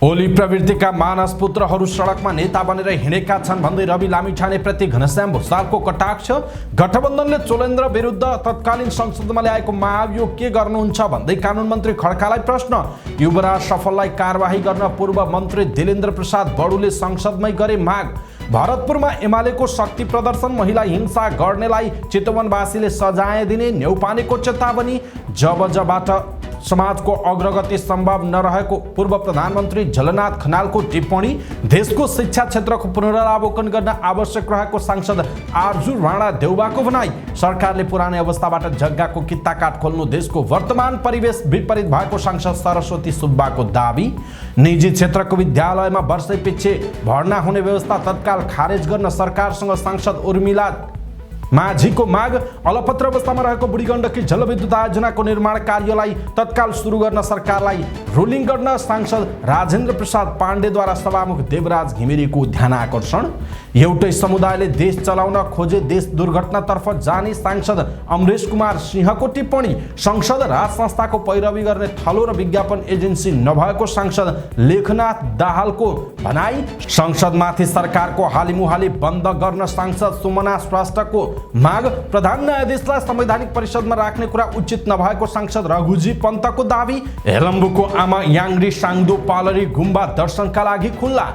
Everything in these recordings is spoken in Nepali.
ओली प्रवृत्तिका मानस पुत्रहरू सडकमा नेता बनेर हिँडेका छन् भन्दै रवि लामिछानेप्रति घनश्याम भुसालको कटाक्ष। गठबन्धनले चोलेन्द्र विरुद्ध तत्कालीन संसदमा ल्याएको माग यो के गर्नुहुन्छ भन्दै कानुन मन्त्री खड्कालाई प्रश्न। युवराज सफललाई कारबाही गर्न पूर्व मन्त्री दिलेन्द्र प्रसाद बडुले संसदमै गरे माग। भरतपुरमा एमालेको शक्ति प्रदर्शन, महिला हिंसा गर्नेलाई चितवनवासीले सजाय दिने न्यौपानेको चेतावनी। जबबाट समाजको अग्रगति सम्भव नरहेको पूर्व प्रधानमन्त्री झलनाथ खनालको टिप्पणी। देशको शिक्षा क्षेत्रको पुनरावलोकन गर्न आवश्यक रहेको सांसद आरजू राणा देउबाको भनाई। सरकारले पुरानै अवस्थाबाट जग्गाको कित्ताकाट खोल्नु देशको वर्तमान परिवेश विपरीत भएको सांसद सरस्वती सुब्बाको दावी। निजी क्षेत्रको विद्यालयमा वर्षैपछि भर्ना हुने व्यवस्था तत्काल खारेज गर्न सरकारसँग सांसद उर्मिला माझीको माग। अलपत्र अवस्थामा रहेको बुढी गण्डकी जलविद्युत आयोजनाको निर्माण कार्यलाई तत्काल सुरु गर्न सरकारलाई रुलिङ गर्न सांसद राजेन्द्र प्रसाद पाण्डेद्वारा सभामुख देवराज घिमिरेको ध्यानाकर्षण। एउटै समुदायले देश चलाउन खोजे देश दुर्घटनातर्फ जाने सांसद अमरेश कुमार सिंहको टिप्पणी। संसद राज संस्थाको पैरवी गर्ने थलो र विज्ञापन एजेन्सी नभएको सांसद लेखनाथ दाहालको भनाई। संसदमाथि सरकारको हालिमुहाली बन्द गर्न सांसद सुमना श्रेष्ठको माग। प्रधान न्यायाधीशलाई संवैधानिक परिषदमा राख्ने कुरा उचित नभएको सांसद रघुजी पन्तको दावी। हेलम्बुको आमा याङ्री साङ्दो पालरी गुम्बा दर्शनका लागि खुल्ला।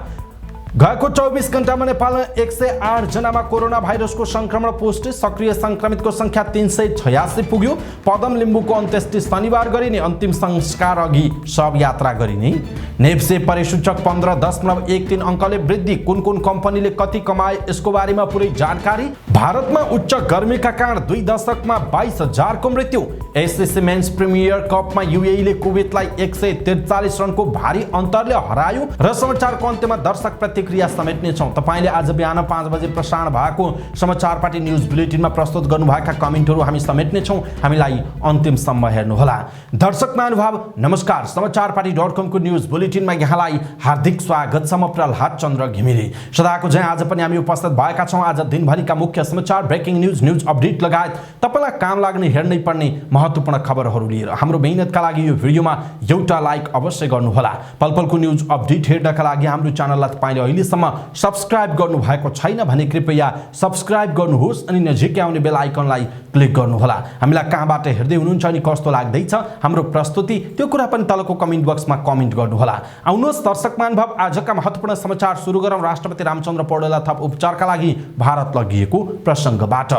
गएको 24 घण्टामा नेपालमा 108 जनामा कोरोना भाइरसको संक्रमण पुष्टि। सक्रिय संक्रमितको संख्या 386 पुग्यो। पदम लिम्बुको अन्त्येष्टि शनिबार गरिने, अन्तिम संस्कार अघि शव यात्रा गरिने। नेप्से परिसूचक 15.13 अङ्कले वृद्धि। कुन कुन कम्पनीले कति कमाए यसको बारेमा पुरै जानकारी। भारतमा उच्च गर्मीका कारण 2 दशकमा 22,000 को मृत्यु। एसएससी मेन्स प्रिमियर कपमा युएईले कुवेतलाई 143 रनको भारी अन्तरले हरायो। र समाचारको अन्त्यमा दर्शक प्रतिक्रिया समेट्नेछौँ। तपाईले आज बिहान 5 बजे प्रसारण भएको समाचार पार्टी न्युज बुलेटिनमा प्रस्तुत गर्नुभएका कमेन्टहरू हामी समेट्नेछौँ। हामीलाई अन्तिमसम्म हेर्नुहोला। दर्शक महानुभाव नमस्कार। समाचार पार्टी.com को न्युज बुलेटिनमा यहाँलाई हार्दिक स्वागत छ। म प्रहलाद चन्द्र घिमिरे। सदाको झैं आज पनि हामी उपस्थित भएका छौँ। आज दिनभरिका मुख्य समाचार, ब्रेकिङ न्युज, न्युज अपडेट लगायत तपाईलाई काम लाग्ने, हेर्नै पर्ने महत्त्वपूर्ण खबरहरू लिएर हाम्रो मेहनतका लागि यो भिडियोमा एउटा लाइक अवश्य गर्नुहोला। पलपलको न्युज अपडेट हेर्नका लागि हाम्रो च्यानललाई तपाईले अहिलेसम्म सब्स्क्राइब गर्नुभएको छैन भने कृपया सब्स्क्राइब गर्नुहोस् अनि नजिकै आउने बेल आइकनलाई क्लिक गर्नुहोला। हामीलाई कहाँबाट हेर्दै हुनुहुन्छ अनि कस्तो लाग्दैछ हाम्रो प्रस्तुति त्यो कुरा पनि तलको कमेन्ट बक्समा कमेन्ट गर्नुहोला। आउनुहोस् दर्शक महानुभाव, आजका महत्त्वपूर्ण समाचार सुरु गरौँ। राष्ट्रपति रामचन्द्र पौडेललाई थप उपचारका लागि भारत लगिएको प्रसङ्गबाट।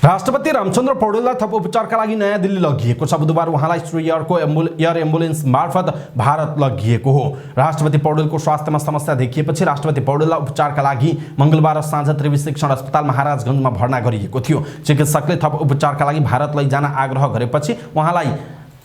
राष्ट्रपति रामचन्द्र पौडेललाई थप उपचारका लागि नयाँ दिल्ली लगिएको छ। बुधबार उहाँलाई श्रीयरको एयर एम्बुलेन्स मार्फत भारत लगिएको हो। राष्ट्रपति पौडेलको स्वास्थ्यमा समस्या देखिएपछि राष्ट्रपति पौडेललाई उपचारका लागि मंगलबार साँझ त्रिवी शिक्षण अस्पताल महाराजगञ्जमा भर्ना गरिएको थियो। चिकित्सकले थप उपचारका लागि भारत लैजान आग्रह गरेपछि उहाँलाई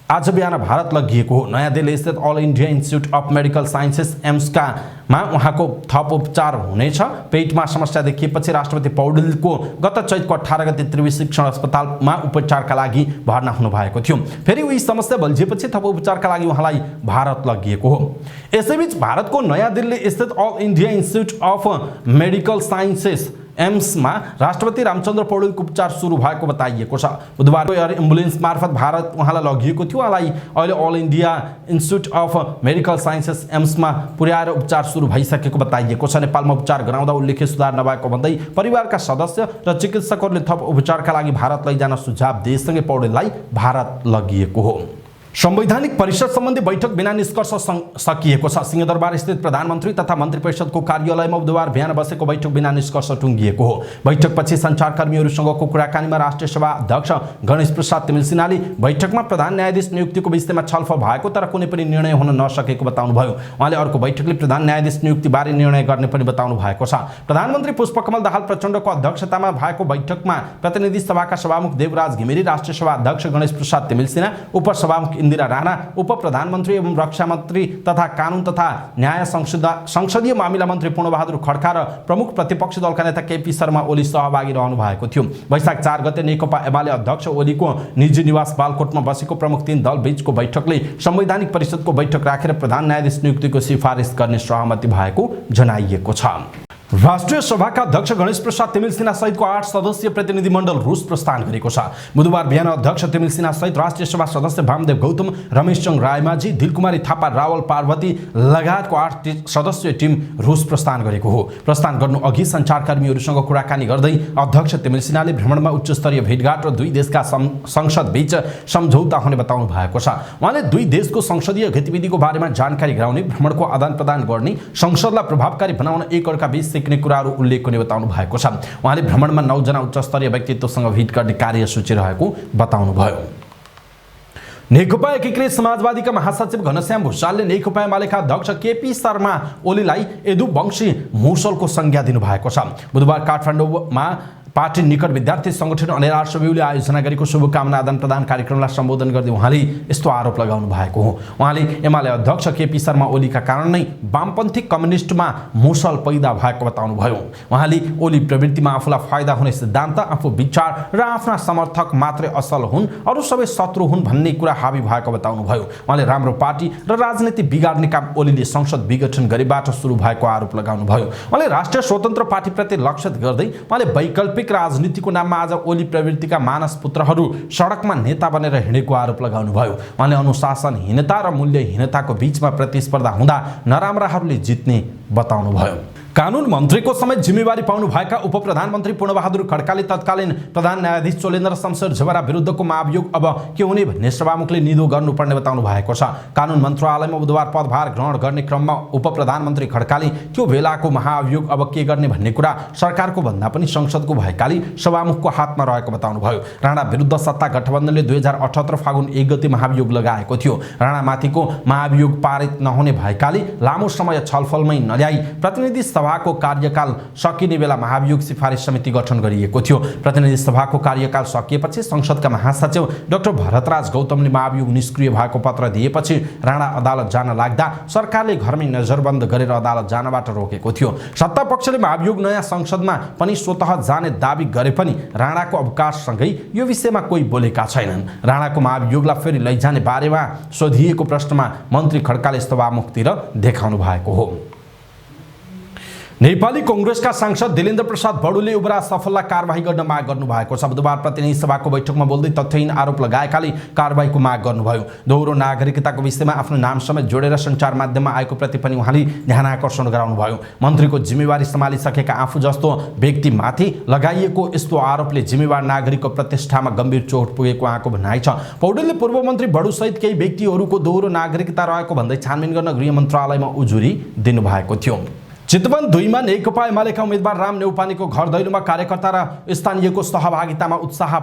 आज बिहान भारत लगिएको हो। नयाँ दिल्ली स्थित All India Institute of Medical Sciences एम्समा उहाँको थप उपचार हुनेछ। पेटमा समस्या देखिएपछि राष्ट्रपति पौडेलको गत चैतको 18 गते त्रिवी शिक्षण अस्पतालमा उपचारका लागि भर्ना हुनुभएको थियो। फेरि उही समस्या बल्झिएपछि थप उपचारका लागि उहाँलाई भारत लगिएको हो। यसैबीच भारतको नयाँ दिल्ली स्थित All India Institute of Medical Sciences एम्समा राष्ट्रपति रामचन्द्र पौडेलको उपचार सुरु भएको बताइएको छ। बुधबार एयर एम्बुलेन्स मार्फत भारत उहाँलाई लगिएको थियो। उहाँलाई अहिले All India Institute of Medical Sciences एम्समा पुर्याएर उपचार सुरु भइसकेको बताइएको छ। नेपालमा उपचार गराउँदा उल्लेख्य सुधार नभएको भन्दै परिवारका सदस्य र चिकित्सकहरूले थप उपचारका लागि भारत लैजान सुझाव दिएसँगै पौडेललाई भारत लगिएको हो। संवैधानिक परिषद सम्बन्धी बैठक बिना निष्कर्ष सकिएको छ। सिंहदरबार स्थित प्रधानमन्त्री तथा मन्त्री परिषदको कार्यालयमा बुधबार बिहान बसेको बैठक बिना निष्कर्ष टुङ्गिएको हो। बैठकपछि सञ्चारकर्मीहरूसँगको कुराकानीमा राष्ट्रिय सभा अध्यक्ष गणेश प्रसाद तिमिल सिन्हाले बैठकमा प्रधान न्यायाधीश नियुक्तिको विषयमा छलफल भएको तर कुनै पनि निर्णय हुन नसकेको बताउनुभयो। उहाँले अर्को बैठकले प्रधान न्यायाधीश नियुक्तिबारे निर्णय गर्ने पनि बताउनु भएको छ। प्रधानमन्त्री पुष्पकमल दाहाल प्रचण्डको अध्यक्षतामा भएको बैठकमा प्रतिनिधि सभाका सभामुख देवराज घिमिरे, राष्ट्रिय सभा अध्यक्ष गणेश प्रसाद तिमिल सिन्हा, उपसभामुख इन्दिरा राणा, उप प्रधानमन्त्री एवं रक्षा मन्त्री तथा कानुन तथा न्याय संसदीय मामिला मन्त्री पूर्णबहादुर खड्का र प्रमुख प्रतिपक्षी दलका नेता केपी शर्मा ओली सहभागी रहनु भएको थियो। वैशाख 4 गते नेकपा एमाले अध्यक्ष ओलीको निजी निवास बालकोटमा बसेको प्रमुख 3 दल बीचको बैठकले संवैधानिक परिषदको बैठक राखेर प्रधान न्यायाधीश नियुक्तिको सिफारिस गर्ने सहमति भएको जनाइएको छ। राष्ट्रिय सभाका अध्यक्ष गणेश प्रसाद तिमिल सिन्हा सहितको 8 सदस्यीय प्रतिनिधिमण्डल रुस प्रस्थान गरेको छ। बुधबार बिहान अध्यक्ष तिमिल सिन्हा सहित राष्ट्रिय सभा सदस्य वामदेव गौतम, रमेशचंद्र रायमाझी, दिलकुमारी थापा, रावल पार्वती लगायतको 8 सदस्यीय टिम रुस प्रस्थान गरेको हो। प्रस्थान गर्नु अघि सञ्चारकर्मीहरूसँग कुराकानी गर्दै अध्यक्ष तिमिल सिन्हाले भ्रमणमा उच्चस्तरीय भेटघाट र दुई देशका संसद बीच सम्झौता हुने बताउनु भएको छ। उहाँले दुई देशको संसदीय गतिविधिको बारेमा जानकारी गराउने, भ्रमणको आदान प्रदान गर्ने, संसदलाई प्रभावकारी बनाउन एकअर्का बीच सिक्ने कुराहरू उल्लेख गर्ने बताउनु भएको छ। उहाँले भ्रमणमा 9 जना उच्चस्तरीय व्यक्तित्वसँग भेट गर्ने कार्यसूची रहेको बताउनुभयो। नेकपा एकीकृत समाजवादीका महासचिव घनश्याम भुसालले नेकपा एमालेका अध्यक्ष केपी शर्मा ओलीलाई यदुवंशी मुसलको संज्ञा दिनुभएको छ। बुधबार काठमाडौँमा पार्टी निकट विद्यार्थी संगठन अनेरा सबिउले आयोजना गरेको शुभकामना आदान प्रदान कार्यक्रमलाई सम्बोधन गर्दै उहाँले यस्तो आरोप लगाउनु भएको हो। उहाँले एमाले अध्यक्ष केपी शर्मा ओलीका कारण नै वामपन्थी कम्युनिस्टमा मुसल पैदा भएको बताउनुभयो। उहाँले ओली प्रवृत्तिमा आफूलाई फाइदा हुने सिद्धान्त, आफू विचार र आफ्ना समर्थक मात्रै असल हुन्, अरू सबै शत्रु हुन् भन्ने कुरा हावी भएको बताउनुभयो। उहाँले राम्रो पार्टी र राजनीति बिगार्ने काम ओलीले संसद विघटन गरेबाट सुरु भएको आरोप लगाउनुभयो। उहाँले राष्ट्रिय स्वतन्त्र पार्टीप्रति लक्षित गर्दै उहाँले वैकल्पिक राजनीतिको नाममा आज ओली प्रवृत्तिका मानस पुत्रहरू सडकमा नेता बनेर हिँडेको आरोप लगाउनुभयो। उहाँले अनुशासनहीनता र मूल्यहीनताको बीचमा प्रतिस्पर्धा हुँदा नराम्राहरूले जित्ने बताउनुभयो। कानून मन्त्रीको समेत जिम्मेवारी पाउनु भएका उप प्रधानमन्त्री पूर्णबहादुर खड्काले तत्कालीन प्रधान न्यायाधीश चोलेन्द्र शमशेर झवेरा विरुद्धको महाभियोग अब के हुने भन्ने सभामुखले निधो गर्नुपर्ने बताउनु भएको छ। कानून मन्त्रालयमा बुधबार पदभार ग्रहण गर्ने क्रममा उप प्रधानमन्त्री खड्काले त्यो बेलाको महाभियोग अब के गर्ने भन्ने कुरा सरकारको भन्दा पनि संसदको भएकाले सभामुखको हातमा रहेको बताउनुभयो। राणा विरुद्ध सत्ता गठबन्धनले 2078 फागुन 1 गते महाभियोग लगाएको थियो। राणामाथिको महाभियोग पारित नहुने भएकाले लामो समय छलफलमै नल्याई प्रतिनिधि सभाको कार्यकाल सकिने बेला महाभियोग सिफारिस समिति गठन गरिएको थियो। प्रतिनिधि सभाको कार्यकाल सकिएपछि संसदका महासचिव डाक्टर भरतराज गौतमले महाभियोग निष्क्रिय भएको पत्र दिएपछि राणा अदालत जान लाग्दा सरकारले घरमै नजरबन्द गरेर अदालत जानबाट रोकेको थियो। सत्ता पक्षले महाभियोग नयाँ संसदमा पनि स्वतः जाने दाबी गरे पनि राणाको अवकाशसँगै यो विषयमा कोही बोलेका छैनन्। राणाको महाभियोगलाई फेरि लैजाने बारेमा सोधिएको प्रश्नमा मन्त्री खड्काले सभामुखतिर देखाउनु भएको हो। नेपाली कांग्रेसका सांसद दिलेन्द्र प्रसाद बडुले उब्रा सफललाई कारबाही गर्न माग गर्नुभएको छ। बुधबार प्रतिनिधि सभाको बैठकमा बोल्दै तथ्यहीन आरोप लगाएकाले कारबाहीको माग गर्नुभयो। दोहोरो नागरिकताको विषयमा आफ्नो नाम समेत जोडेर सञ्चार माध्यममा आएको प्रति पनि उहाँले ध्यान आकर्षण गराउनुभयो। मन्त्रीको जिम्मेवारी सम्हालिसकेका आफू जस्तो व्यक्तिमाथि लगाइएको यस्तो आरोपले जिम्मेवार नागरिकको प्रतिष्ठामा गम्भीर चोट पुगेको आएको भनाइ छ। पौडेलले पूर्व मन्त्री बडुसहित केही व्यक्तिहरूको दोहोरो नागरिकता रहेको भन्दै छानबिन गर्न गृह मन्त्रालयमा उजुरी दिनुभएको थियो। चितवन 2 मा नेकपा एमालेका उम्मेदवार राम नेउपानेको घर दैलोमा कार्यकर्ता र स्थानीयको सहभागितामा उत्साह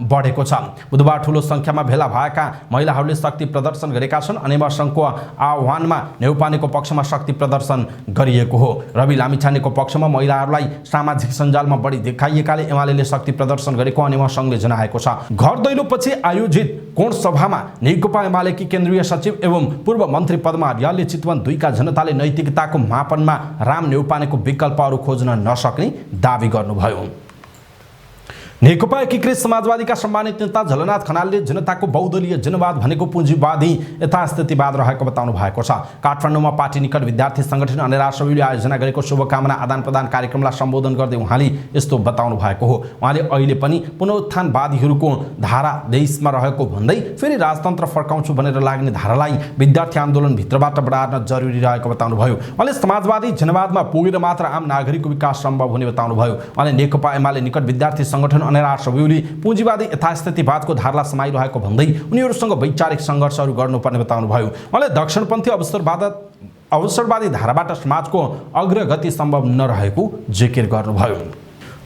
बढेको छ। बुधबार ठूलो संख्यामा भेला भएका महिलाहरूले शक्ति प्रदर्शन गरेका छन्। अनेमा संघको आह्वानमा नेउपानेको पक्षमा शक्ति प्रदर्शन गरिएको हो। रवि लामिछानेको पक्षमा महिलाहरूलाई सामाजिक सञ्जालमा बढी देखाइएकाले एमालेले शक्ति प्रदर्शन गरेको अनेमा संघले जनाएको छ। घर दैलोपछि आयोजित कोण सभामा नेकपा एमालेकी केन्द्रीय सचिव एवं पूर्व मन्त्री पद्मा आर्यालले चितवन 2 का जनताले नैतिकताको मापनमा राम नेउपानेको विकल्पहरू खोज्न नसक्ने दावी गर्नुभयो। नेकपा एकीकृत समाजवादीका सम्मानित नेता झलनाथ खनालले जनताको बहुदलीय जनवाद भनेको पुँजीवादी यथास्थितिवाद रहेको बताउनु भएको छ। काठमाडौँमा पार्टी निकट विद्यार्थी संगठन अनेरा सबिउले आयोजना गरेको शुभकामना आदान प्रदान कार्यक्रमलाई सम्बोधन गर्दै उहाँले यस्तो बताउनु भएको हो। उहाँले अहिले पनि पुनरुत्थानवादीहरूको धारा देशमा रहेको भन्दै फेरि राजतन्त्र फर्काउँछु भनेर लाग्ने धारालाई विद्यार्थी आन्दोलन भित्रबाट बढार्न जरुरी रहेको बताउनुभयो। उहाँले समाजवादी जनवादमा पुगेर मात्र आम नागरिकको विकास सम्भव हुने बताउनुभयो। उहाँले नेकपा एमाले निकट विद्यार्थी संगठन अनेरा सबिउले पुँजीवादी यथास्थितिवादको धारलाई समाइरहेको भन्दै उनीहरूसँग वैचारिक सङ्घर्षहरू गर्नुपर्ने बताउनुभयो। उहाँले दक्षिणपन्थी अवसरवादी धाराबाट समाजको अग्रगति सम्भव नरहेको जिकिर गर्नुभयो।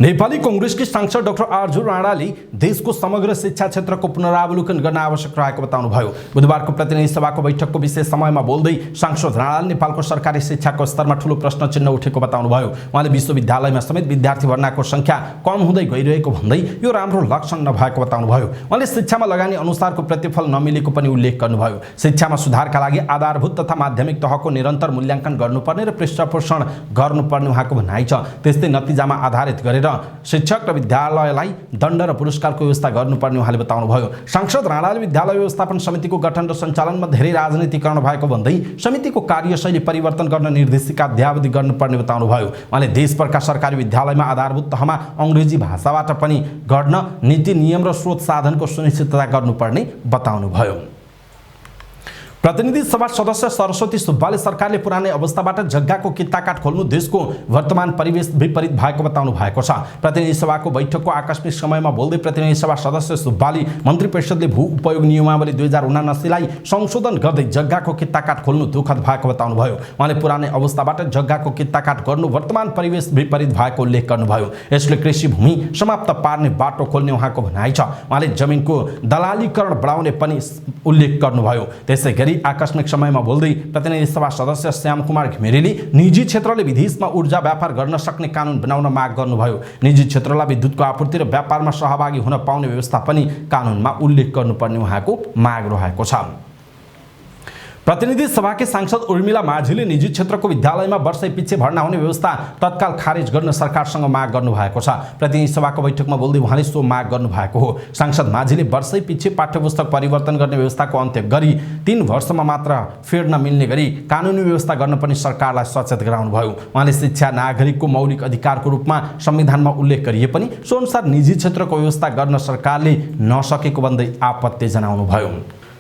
नेपाली कांग्रेसकी सांसद डाक्टर आर्जु राणाले देशको समग्र शिक्षा क्षेत्रको पुनरावलोकन गर्न आवश्यक रहेको बताउनुभयो। बुधबारको प्रतिनिधि सभाको बैठकको विशेष समयमा बोल्दै सांसद राणाले नेपालको सरकारी शिक्षाको स्तरमा ठूलो प्रश्न चिन्ह उठेको बताउनुभयो। उहाँले विश्वविद्यालयमा समेत विद्यार्थी भर्नाको संख्या कम हुँदै गइरहेको भन्दै यो राम्रो लक्षण नभएको बताउनुभयो। उहाँले शिक्षामा लगानी अनुसारको प्रतिफल नमिलेको पनि उल्लेख गर्नुभयो। शिक्षामा सुधारका लागि आधारभूत तथा माध्यमिक तहको निरन्तर मूल्याङ्कन गर्नुपर्ने र पृष्ठपोषण गर्नुपर्ने उहाँको भनाइ छ। त्यस्तै नतिजामा आधारित गरेर गरेर शिक्षक र विद्यालयलाई दण्ड र पुरस्कारको व्यवस्था गर्नुपर्ने उहाँले बताउनुभयो। सांसद राणाले विद्यालय व्यवस्थापन समितिको गठन र सञ्चालनमा धेरै राजनीतिकरण भएको भन्दै समितिको कार्यशैली परिवर्तन गर्न निर्देशिका अध्यावधि गर्नुपर्ने बताउनुभयो। उहाँले देशभरका सरकारी विद्यालयमा आधारभूत तहमा अङ्ग्रेजी भाषाबाट पनि गर्न नीति नियम र स्रोत साधनको सुनिश्चितता गर्नुपर्ने बताउनुभयो। प्रतिनिधि सभा सदस्य सरस्वती सुब्बाले सरकारले पुरानै अवस्थाबाट जग्गाको कित्ताकाट खोल्नु देशको वर्तमान परिवेश विपरीत भएको बताउनु भएको छ। प्रतिनिधि सभाको बैठकको आकस्मिक समयमा बोल्दै प्रतिनिधि सभा सदस्य सुब्बाले मन्त्री परिषदले भू उपयोग नियमावली 2079 लाई संशोधन गर्दै जग्गाको कित्ताकाट खोल्नु दुःखद भएको बताउनुभयो। उहाँले पुरानै अवस्थाबाट जग्गाको कित्ताकाट गर्नु वर्तमान परिवेश विपरीत भएको उल्लेख गर्नुभयो। यसले कृषि भूमि समाप्त पार्ने बाटो खोल्ने उहाँको भनाइ छ। उहाँले जमिनको दलालीकरण बढाउने पनि उल्लेख गर्नुभयो। त्यसैगरी आकस्मिक समयमा बोल्दै प्रतिनिधि सभा सदस्य श्याम कुमार घिमिरेले निजी क्षेत्रले विदेशमा ऊर्जा व्यापार गर्न सक्ने कानुन बनाउन माग गर्नुभयो। निजी क्षेत्रलाई विद्युतको आपूर्ति र व्यापारमा सहभागी हुन पाउने व्यवस्था पनि कानुनमा उल्लेख गर्नुपर्ने उहाँको माग रहेको छ। प्रतिनिधि सभाकी सांसद उर्मिला माझीले निजी क्षेत्रको विद्यालयमा वर्षैपिच्छे भर्ना हुने व्यवस्था तत्काल खारेज गर्न सरकारसँग माग गर्नुभएको छ। प्रतिनिधि सभाको बैठकमा बोल्दै उहाँले सो माग गर्नुभएको हो। सांसद माझीले वर्षैपिच्छे पाठ्यपुस्तक परिवर्तन गर्ने व्यवस्थाको अन्त्य गरी 3 वर्षमा मात्र फेर्न मिल्ने गरी कानुनी व्यवस्था गर्न पनि सरकारलाई सचेत गराउनुभयो। उहाँले शिक्षा नागरिकको मौलिक अधिकारको रूपमा संविधानमा उल्लेख गरिए पनि सो अनुसार निजी क्षेत्रको व्यवस्था गर्न सरकारले नसकेको भन्दै आपत्ति जनाउनुभयो।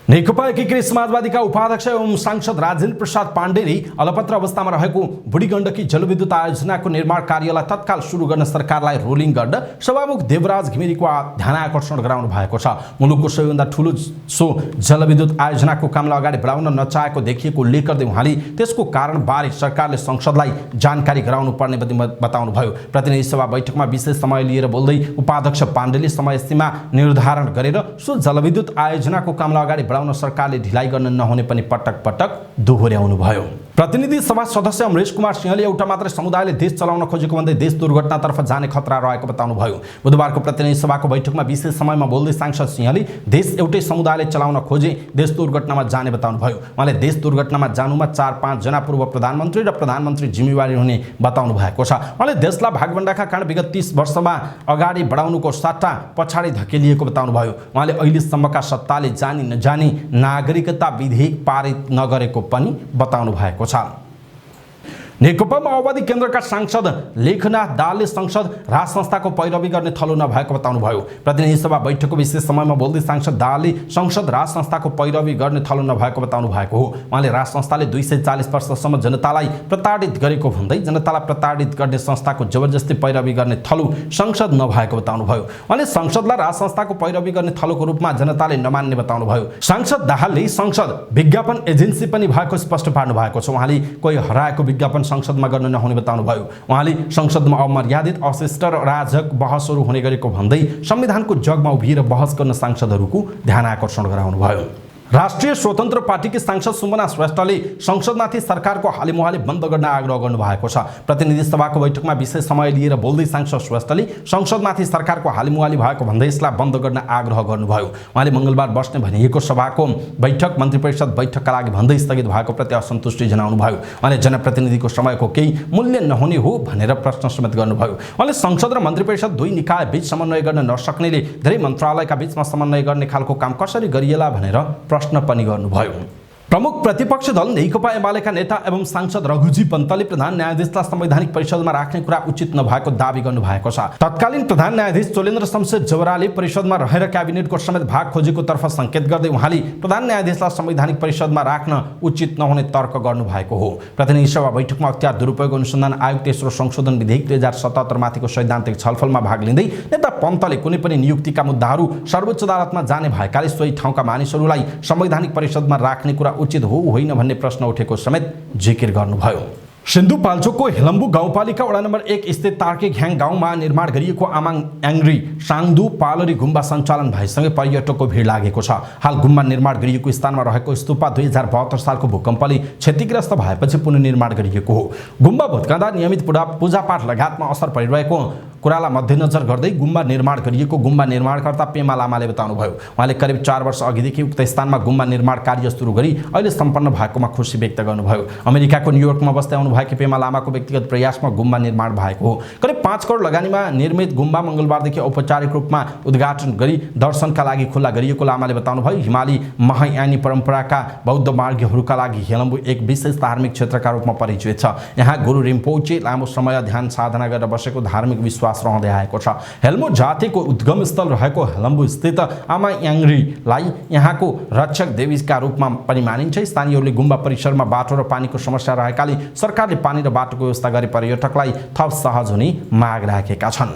नेकपा एकीकृत समाजवादीका उपाध्यक्ष एवं सांसद राजेन्द्र प्रसाद पाण्डेले अलपत्र अवस्थामा रहेको बुढी गण्डकी जलविद्युत आयोजनाको निर्माण कार्यलाई तत्काल सुरु गर्न सरकारलाई रोलिङ गर्न सभामुख देवराज घिमिरेको ध्यान आकर्षण गराउनु भएको छ। मुलुकको सबैभन्दा ठूलो सो जलविद्युत आयोजनाको कामलाई अगाडि बढाउन नचाहेको देखिएको उल्लेख गर्दै उहाँले त्यसको कारणबारे सरकारले संसदलाई जानकारी गराउनु पर्ने बताउनुभयो। प्रतिनिधि सभा बैठकमा विशेष समय लिएर बोल्दै उपाध्यक्ष पाण्डेले समय सीमा निर्धारण गरेर सो जलविद्युत आयोजनाको कामलाई अगाडि बढाउन सरकारले ढिलाइ गर्न नहुने पनि पटक पटक दोहोर्याउनु भयो। प्रतिनिधि सभा सदस्य अमरेश कुमार सिंहले एउटा मात्र समुदायले देश चलाउन खोजेको भन्दै देश दुर्घटनातर्फ जाने खतरा रहेको बताउनुभयो। बुधबारको प्रतिनिधि सभाको बैठकमा विशेष समयमा बोल्दै सांसद सिंहले देश एउटै समुदायले चलाउन खोजे देश दुर्घटनामा जाने बताउनुभयो। उहाँले देश दुर्घटनामा जानुमा 4-5 जना पूर्व प्रधानमन्त्री र प्रधानमन्त्री जिम्मेवारी हुने बताउनु भएको छ। उहाँले देशलाई भागवण्डाका कारण विगत 30 वर्षमा अगाडि बढाउनुको सट्टा पछाडि धकेलिएको बताउनुभयो। उहाँले अहिलेसम्मका सत्ताले जानी नजानी नागरिकता विधेयक पारित नगरेको पनि बताउनु भएको छ। नेकपा माओवादी केन्द्रका सांसद लेखनाथ दाहालले संसद राज संस्थाको पैरवी गर्ने थलो नभएको बताउनुभयो। प्रतिनिधि सभा बैठकको विशेष समयमा बोल्दै सांसद दाहालले संसद राज संस्थाको पैरवी गर्ने थलो नभएको बताउनु भएको हो। उहाँले राज संस्थाले 240 वर्षसम्म जनतालाई प्रताडित गरेको भन्दै जनतालाई प्रताडित गर्ने संस्थाको जबरजस्ती पैरवी गर्ने थलो संसद नभएको बताउनुभयो। उहाँले संसदलाई राज संस्थाको पैरवी गर्ने थलोको रूपमा जनताले नमान्ने बताउनुभयो। सांसद दाहालले संसद विज्ञापन एजेन्सी पनि भएको स्पष्ट पार्नु भएको छ। उहाँले कोही हराएको विज्ञापन संसदमा गर्न नहुने बताउनुभयो। उहाँले संसदमा अमर्यादित अशिष्ट र अराजक बहसहरू हुने गरेको भन्दै संविधानको जगमा उभिएर बहस गर्न सांसदहरूको ध्यान आकर्षण गराउनुभयो। राष्ट्रिय स्वतन्त्र पार्टीकी सांसद सुमना श्रेष्ठले संसदमाथि सरकारको हालेमुहाले बन्द गर्न आग्रह गर्नुभएको छ। प्रतिनिधि सभाको बैठकमा विशेष समय लिएर बोल्दै सांसद श्रेष्ठले संसदमाथि सरकारको हालेमुहाले भएको भन्दै यसलाई बन्द गर्न आग्रह गर्नुभयो। उहाँले मंगलबार बस्ने भनिएको सभाको बैठक मन्त्री परिषद बैठकका लागि भन्दै स्थगित भएको प्रति असन्तुष्टि जनाउनुभयो। उहाँले जनप्रतिनिधिको समयको केही मूल्य नहुने हो भनेर प्रश्न समेत गर्नुभयो। उहाँले संसद र मन्त्री परिषद दुई निकाय बीच समन्वय गर्न नसक्नेले धेरै मन्त्रालयका बीचमा समन्वय गर्ने खालको काम कसरी गरिएला भनेर प्रश्न पनि गर्नुभयो। प्रमुख प्रतिपक्ष दल नेकपा एमालेका नेता एवं सांसद रघुजी पन्तले प्रधान न्यायाधीशलाई संवैधानिक परिषदमा राख्ने कुरा उचित नभएको दावी गर्नुभएको छ। तत्कालीन प्रधान न्यायाधीश चोलेन्द्र शमशेर जवराले परिषदमा रहेर क्याबिनेटको समेत भाग खोजेको तर्फ संकेत गर्दै उहाँले प्रधान न्यायाधीशलाई संवैधानिक परिषदमा राख्न उचित नहुने तर्क गर्नुभएको हो। प्रतिनिधि सभा बैठकमा अख्तियार दुरुपयोग अनुसन्धान आयोग तेस्रो संशोधन विधेयक 2077 माथिको सैद्धान्तिक छलफलमा भाग लिँदै नेता पन्तले कुनै पनि नियुक्तिका मुद्दाहरू सर्वोच्च अदालतमा जाने भएकाले सोही ठाउँका मानिसहरूलाई संवैधानिक परिषदमा राख्ने कुरा उचित हो होइन भन्ने प्रश्न उठेको समेत जिकिर गर्नुभयो। सिन्धुपाल्चोकको हेलम्बु गाउँपालिका वडा नम्बर 1 स्थित तार्के घ्याङ गाउँमा निर्माण गरिएको आमाङ याङ्ग्री साङदु पालरी गुम्बा सञ्चालन भएसँगै पर्यटकको भिड लागेको छ। हाल गुम्बा निर्माण गरिएको स्थानमा रहेको स्तूपा 2072 सालको भूकम्पले क्षतिग्रस्त भएपछि पुनर्निर्माण गरिएको हो। गुम्बा भत्काँदा नियमित पूजापाठ लगायतमा असर परिरहेको कुरालाई मध्यनजर गर्दै गुम्बा निर्माण गरिएको गुम्बा निर्माणकर्ता पेमा लामाले बताउनुभयो। उहाँले करिब 4 वर्ष अघिदेखि उक्त स्थानमा गुम्बा निर्माण कार्य सुरु गरी अहिले सम्पन्न भएकोमा खुसी व्यक्त गर्नुभयो। अमेरिकाको न्युयोर्कमा बस्दै आउनुभएकी पेमा लामाको व्यक्तिगत प्रयासमा गुम्बा निर्माण भएको हो। करिब 5 करोड लगानीमा निर्मित गुम्बा मङ्गलबारदेखि औपचारिक रूपमा उद्घाटन गरी दर्शनका लागि खुल्ला गरिएको लामाले बताउनुभयो। हिमाली महायानी परम्पराका बौद्ध मार्गीहरूका लागि हेलम्बु एक विशेष धार्मिक क्षेत्रका रूपमा परिचित छ। यहाँ गुरु रिम्पोचे लामो समय ध्यान साधना गरेर बसेको धार्मिक विश्वास रहँदै आएको छ। हेल्मो जातिको उद्गम स्थल रहेको हेलम्बु स्थित आमा याङ्रीलाई यहाँको रक्षक देवीका रूपमा पनि मानिन्छ। स्थानीयहरूले गुम्बा परिसरमा बाटो र पानीको समस्या रहेकाले सरकारले पानी र बाटोको व्यवस्था गरी पर्यटकलाई थप सहज हुने माग राखेका छन्।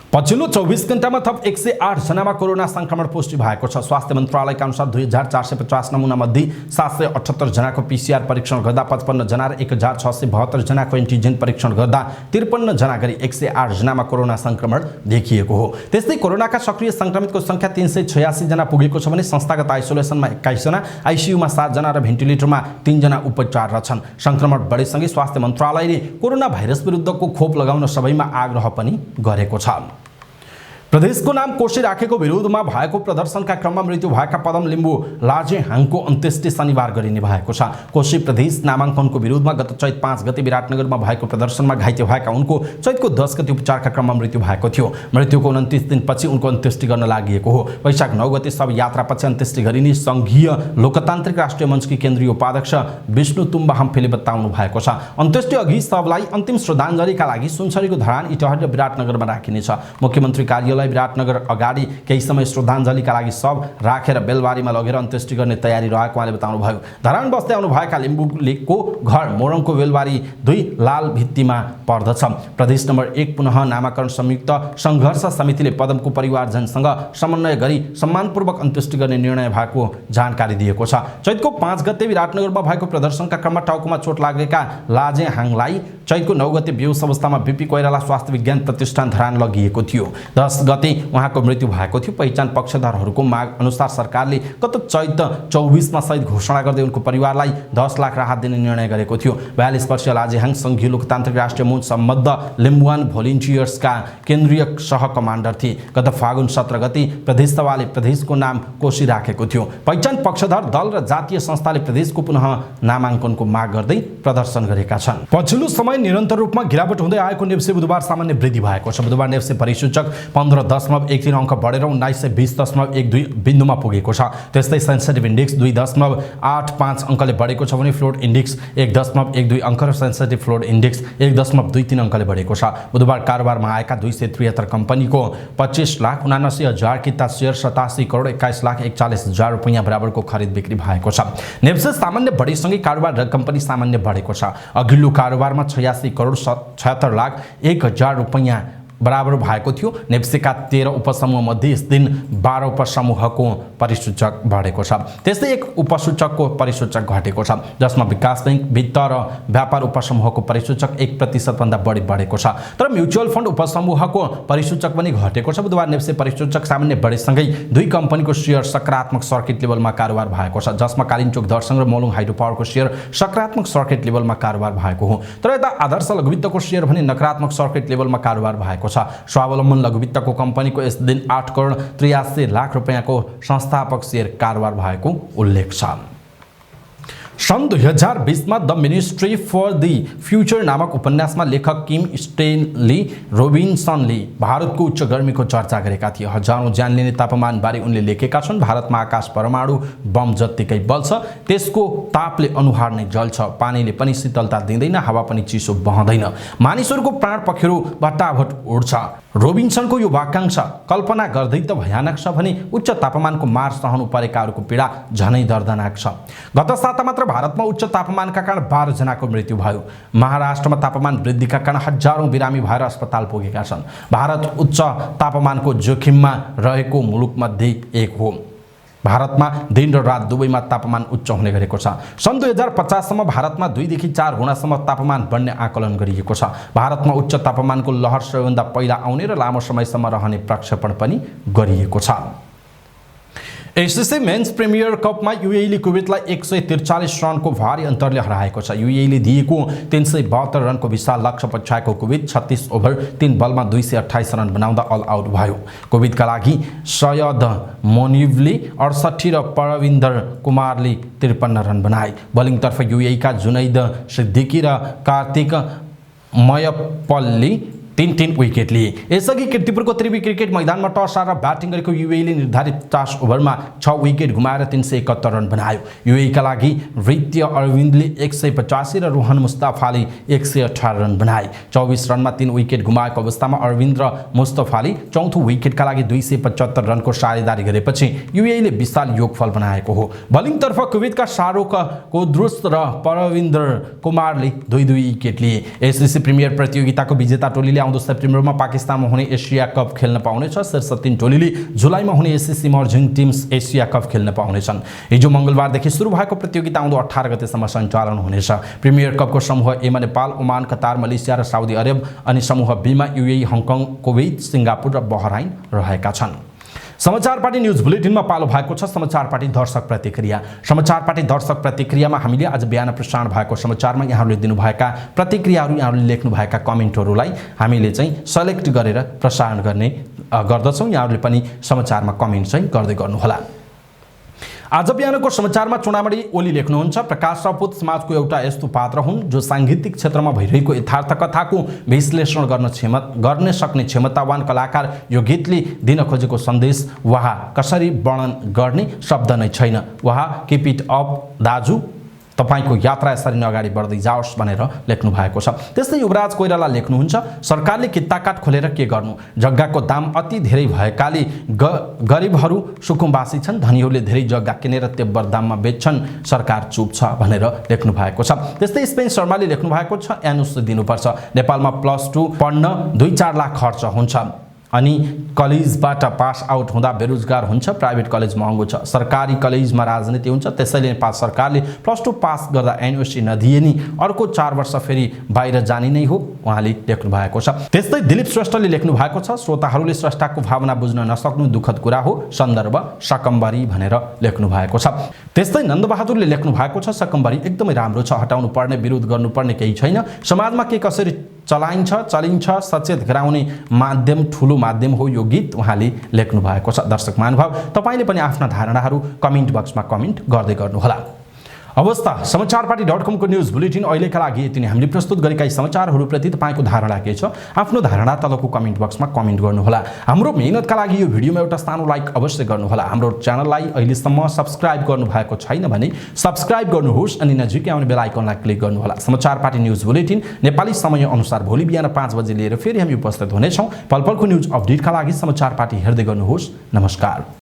पछिल्लो 24 घण्टामा थप 108 जनामा कोरोना संक्रमण पुष्टि भएको छ। स्वास्थ्य मन्त्रालयका अनुसार 2450 नमुना मध्ये 778 जनाको पीसीआर परीक्षण गर्दा 55 जना र 1672 जनाको एन्टिजेन परीक्षण गर्दा 53 जना गरी 108 जनामा कोरोना संक्रमण देखिएको हो। त्यस्तै कोरोनाका सक्रिय संक्रमितको संख्या 386 जना पुगेको छ भने संस्थागत आइसोलेसनमा 21 जना, आइसियुमा 7 जना र भेन्टिलेटरमा 3 जना उपचाररत छन्। संक्रमण बढेसँगै स्वास्थ्य मन्त्रालयले कोरोना भाइरस विरुद्धको खोप लगाउन सबैमा आग्रह पनि गरेको छ। प्रदेशको नाम कोशी राखेको विरोधमा भएको प्रदर्शनका क्रममा मृत्यु भएका पदम लिम्बू लाजे हाङको अन्त्येष्टि शनिबार गरिने भएको छ। कोशी प्रदेश नामाङ्कनको विरोधमा गत चैत 5 गते विराटनगरमा भएको प्रदर्शनमा घाइते भएका उनको चैतको 10 गते उपचारका क्रममा मृत्यु भएको थियो। मृत्युको 29 दिनपछि उनको अन्त्येष्टि गर्न लागि हो। वैशाख 9 गते सब यात्रापछि अन्त्येष्टि गरिने संघीय लोकतान्त्रिक राष्ट्रिय मञ्चकी केन्द्रीय उपाध्यक्ष विष्णु तुम्बा हम्फेले बताउनु भएको छ। अन्त्येष्टि अघि सबलाई अन्तिम श्रद्धाञ्जलीका लागि सुनसरीको धरान, इटहर र विराटनगरमा राखिनेछ। मुख्यमन्त्री कार्यालय विराटनगर अगाडि केही समय श्रद्धाञ्जलीका लागि सब राखेर बेलबारीमा लगेर अन्त्येष्टि गर्ने तयारी रहेको उहाँले बताउनुभयो। धरान बस्दै आउनुभएका लिम्बूको घर मोरङको बेलबारी 2 लाल भित्तिमा पर्दछ। प्रदेश नम्बर 1 पुनः नामाकरण संयुक्त सङ्घर्ष समितिले पदमको परिवारजनसँग समन्वय गरी सम्मानपूर्वक अन्त्येष्टि गर्ने निर्णय भएको जानकारी दिएको छ। चैतको 5 गते विराटनगरमा भएको प्रदर्शनका क्रममा टाउकोमा चोट लागेका लाजे हाङलाई चैतको 9 गते बेहोस अवस्थामा बीपी कोइराला स्वास्थ्य विज्ञान प्रतिष्ठान धरान लगिएको थियो। 10 गते उहाँको मृत्यु भएको थियो। पहिचान पक्षधरहरूको माग अनुसार सरकारले गत चैत 24 मा सहित घोषणा गर्दै उनको परिवारलाई 10 लाख राहत दिने निर्णय गरेको थियो। 42 वर्षीय लाजे हाङ संघीय लोकतान्त्रिक राष्ट्रिय मञ्च सम्बद्ध लिम्बुवान भोलिन्टियर्सका केन्द्रीय सह कमान्डर थिए। गत फागुन 17 गते प्रदेश सभाले प्रदेशको नाम कोशी राखेको थियो। पहिचान पक्षधर दल र जातीय संस्थाले प्रदेशको पुनः नामाङ्कनको माग गर्दै प्रदर्शन गरेका छन्। पछिल्लो समय निरन्तर रूपमा गिरावट हुँदै आएको नेप्से बुधबार सामान्य वृद्धि भएको छ। बुधबार नेप्से परिसूचक 15.13 अङ्क बढेर 1920.12 बिन्दुमा पुगेको छ। त्यस्तै सेन्सेटिभ इन्डेक्स 2.85 अङ्कले बढेको छ भने फ्लोट इन्डेक्स 1.12 अङ्क र सेन्सेटिभ फ्लोट इन्डेक्स 1.23 अङ्कले बढेको छ। बुधबार कारोबारमा आएका 273 कम्पनीको 25,79,000 किता सेयर 87 करोड 21,41,000 रुपैयाँ बराबरको खरिद बिक्री भएको छ। नेप्से सामान्य बढीसँगै कारोबार र कम्पनी सामान्य बढेको छ। अघिल्लो कारोबारमा 86 करोड 76,01,000 रुपैयाँ बराबर भएको थियो। नेप्सेका 13 उपसमूह मध्ये यस दिन 12 उपसमूहको परिसूचक बढेको छ। त्यस्तै एक उपसूचकको परिसूचक घटेको छ, जसमा विकास बैंक, वित्त र व्यापार उपसमूहको परिसूचक 1% भन्दा बढी बढेको छ। तर म्युचुअल फन्ड उपसमूहको परिसूचक पनि घटेको छ। बुधबार नेप्से परिसूचक सामान्य बढेसँगै 2 कम्पनीको शेयर सकारात्मक सर्किट लेभलमा कारोबार भएको छ, जसमा कालिन्चोक दर्शङ र मोलुङ हाइड्रो पावरको शेयर सकारात्मक सर्किट लेभलमा कारोबार भएको हो। तर यता आदर्श लघुवित्तको शेयर भने नकारात्मक सर्किट लेभलमा कारोबार भएको छ। स्वावलम्बन लघुवित्तको कम्पनीको यस दिन 8 करोड 83 लाख रुपैयाँको संस्थापक शेयर कारोबार भएको उल्लेख छ। सन् 2020 मा the ministry for the future नामक उपन्यासमा लेखक किम स्टेनली रोबिन्सनले भारतको उच्च गर्मीको चर्चा गरेका थिए। हजारौं ज्यान लिने तापमानबारे उनले लेखेका छन्। भारतमा आकाश परमाणु बम जत्तिकै बल्छ, त्यसको तापले अनुहार नै जल्छ, पानीले पनि शीतलता दिँदैन, हावा पनि चिसो बहँदैन, मानिसहरूको प्राण पखेरु बट्टाभट उड्छ। रोबिन्सनको यो वाक्यांश कल्पना गर्दै त भयानक छ भने उच्च तापमानको मार सहनु परेकाहरूको पीडा झनै दर्दनाक छ। गत साता मात्र भारतमा उच्च तापमानका कारण 12 जनाको मृत्यु भयो। महाराष्ट्रमा तापमान वृद्धिका कारण हजारौं बिरामी भएर अस्पताल पुगेका छन्। भारत उच्च तापमानको जोखिममा रहेको मुलुकमध्ये एक हो। भारतमा दिन र रात दुवैमा तापमान उच्च हुने गरेको छ। सन् 2050 सम्म भारतमा 2 देखि 4 गुणासम्म तापमान बढ्ने आकलन गरिएको छ। भारतमा उच्च तापमानको लहर सबैभन्दा पहिला आउने र लामो समयसम्म रहने प्रक्षेपण पनि गरिएको छ। एसिसी मेन्स प्रिमियर कपमा युएईले कुवेतलाई 143 रनको भारी अन्तरले हराएको छ। युएईले दिएको 372 रनको विशाल लक्ष्य पछ्याएको कुवेत 36 ओभर 3 बलमा 228 रन बनाउँदा अल आउट भयो। कुवेतका लागि सयद मोनिभले 68 र परविन्दर कुमारले 53 रन बनाए। बलिङतर्फ युएईका जुनैद सिद्दिकी र कार्तिक मयप्पलले 3-3 विकेट लिए। यसअघि कीर्तिपुरको त्रिवी क्रिकेट मैदानमा टस हारेर ब्याटिङ गरेको युएईले निर्धारित 50 ओभरमा 6 विकेट गुमाएर 371 रन बनायो। युएईका लागि वृत्तीय अरविन्दले 185 र रोहन मुस्तफाले 118 रन बनाए। 24 रनमा 3 विकेट गुमाएको अवस्थामा अरविन्द र मुस्तफाले चौथो विकेटका लागि 275 रनको साझेदारी गरेपछि युएईले विशाल योगफल बनाएको हो। बलिङतर्फ कुवेतका शाहरुख कोद्रुस र परविन्दर कुमारले 2-2 विकेट लिए। एसिसी प्रिमियर प्रतियोगिताको विजेता टोलीले आउँदो सेप्टेम्बरमा पाकिस्तानमा हुने एसिया कप खेल्न पाउनेछ। शीर्ष 3 टोलीले जुलाईमा हुने ACC emerging teams Asia cup खेल्न पाउनेछन्। हिजो मंगलबारदेखि सुरु भएको प्रतियोगिता आउँदो 18 गतेसम्म सञ्चालन हुनेछ। प्रिमियर कपको समूह एमा नेपाल, ओमान, कतार, मलेसिया र साउदी अरब अनि समूह बीमा युएई, हङकङ, कुवेत, सिङ्गापुर र बहराइन रहेका छन्। समाचार पार्टी न्यूज बुलेटिनमा पालो भएको छ समाचार पार्टी दर्शक प्रतिक्रिया। समाचार पार्टी दर्शक प्रतिक्रियामा हामीले आज बिहान प्रसारण भएको समाचारमा यहाँहरूले दिनुभएका प्रतिक्रियाहरू, यहाँहरूले लेख्नुभएका कमेन्टहरूलाई हामीले चाहिँ सेलेक्ट गरेर प्रसारण गर्ने गर्दछौँ। यहाँहरूले पनि समाचारमा कमेन्ट चाहिँ गर्दै गर्नुहोला। आज बिहानको समाचारमा चुनामणी ओली लेख्नुहुन्छ, प्रकाश राउत समाजको एउटा यस्तो पात्र हुन् जो साङ्गीतिक क्षेत्रमा भइरहेको यथार्थ कथाको विश्लेषण गर्न सक्ने क्षमतावान कलाकार। यो गीतले दिन खोजेको सन्देश वहाँ कसरी वर्णन गर्ने शब्द नै छैन। वहाँ किप इट अप दाजु, तपाईको यात्रा यसरी नै अगाडि बढ्दै जाओस् भनेर लेख्नु भएको छ। त्यस्तै युवराज कोइराला लेख्नुहुन्छ, सरकारले कित्ताकाट खोलेर के गर्नु, जग्गाको दाम अति धेरै भएकाले गरिबहरू सुकुम्बासी छन्, धनीहरूले धेरै जग्गा किनेर तेब्बर दाममा बेच्छन्, सरकार चुप छ भनेर लेख्नु भएको छ। त्यस्तै स्पेन शर्माले लेख्नु भएको छ, एनओसी दिनुपर्छ, नेपालमा +2 पढ्न 2-4 लाख खर्च हुन्छ अनि कलेजबाट पास आउट हुँदा बेरोजगार हुन्छ, प्राइभेट कलेज महँगो छ, सरकारी कलेजमा राजनीति हुन्छ, त्यसैले नेपाल सरकारले +2 पास गर्दा एनओसी नदिए नि अर्को 4 वर्ष फेरि बाहिर जाने नै हो, उहाँले लेख्नु भएको छ। त्यस्तै दिलीप श्रेष्ठले लेख्नु भएको छ, श्रोताहरूले स्रष्टाको भावना बुझ्न नसक्नु दुःखद कुरा हो, सन्दर्भ सकम्बरी भनेर लेख्नु भएको छ। त्यस्तै नन्दबहादुरले लेख्नु भएको छ, सकम्बरी एकदमै राम्रो छ, हटाउनु पर्ने विरोध गर्नुपर्ने केही छैन, समाजमा के कसरी चलिन्छ सचेत गराउने माध्यम ठुलो माध्यम हो यो गीत, उहाँले लेख्नु भएको छ। दर्शक महानुभाव, तपाईले पनि आफ्ना धारणाहरू कमेन्ट बक्समा कमेन्ट गर्दै गर्नुहोला। अवस्था समाचारपाटी.com को न्यूज बुलेटिन अहिलेका लागि यति नै। हामीले प्रस्तुत गरेका यी समाचारहरूप्रति तपाईको धारणा के छ, आफ्नो धारणा तलको कमेन्ट बक्समा कमेन्ट गर्नुहोला। हाम्रो मेहनतका लागि यो भिडियोमा एउटा सानो लाइक अवश्य गर्नुहोला। हाम्रो च्यानललाई अहिलेसम्म सब्स्क्राइब गर्नुभएको छैन भने सब्स्क्राइब गर्नुहोस् अनि नजिकै आउने बेल आइकनलाई क्लिक गर्नुहोला। समाचारपाटी न्यूज बुलेटिन नेपाली समय अनुसार भोलि बिहान 5 बजे लिएर फेरि हामी उपस्थित हुनेछौँ। पलपलको न्यूज अपडेटका लागि समाचारपाटी हेर्दै गर्नुहोस्। नमस्कार।